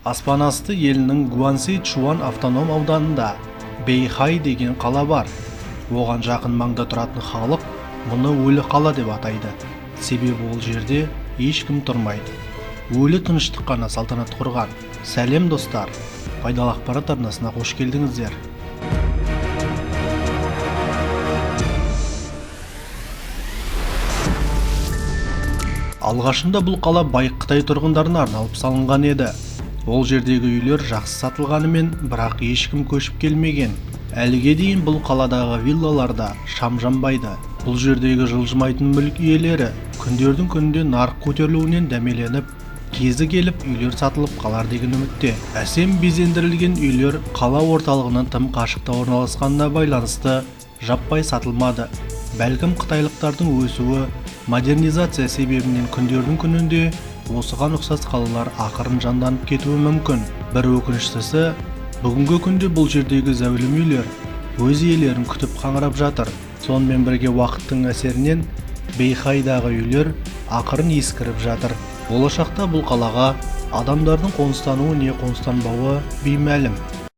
Аспанасты елінің Гуанси Чуан автоном ауданында Бэйхай деген қала бар. Оған жақын маңда тұратын халық мұны өлі қала деп атайды. Себебі ол жерде ешкім тұрмайды. Өлі тыныштық қана салтанат құрған. Сәлем достар, пайдалы ақпарат арнасына қош келдіңіздер. Алғашында бұл қала бай Қытай тұрғындарына арналып салынған еді. Ол жердегі үйлер жақсы сатылғанымен, бірақ ешкім көшіп келмеген. Әліге дейін бұл қаладағы виллаларда шам жанбайды. Бұл жердегі жылжымайтын мүлік иелері күндердің күнінде нарық көтерілуінен дәмеленіп, кезі келіп үйлер сатылып қалар деген үмітте. Әсем безендірілген үйлер қала орталығынан тым қашықта орналасқанына байланысты жаппай сатылмады. Бәлкім қытайлықтардың өсуі, модернизация себебінен күндердің күнінде осыған ұқсас қалалар ақырын жанданып кетуі мүмкін. Бір өкініштісі, бүгінгі күнде бұл жердегі зәулім үйлер өз иелерін күтіп қаңырап жатыр. Сонымен бірге уақыттың әсерінен Бэйхайдағы үйлер ақырын ескіріп жатыр. Болашақта бұл қалаға адамдардың қоныстануы не қоныстанбауы беймәлім.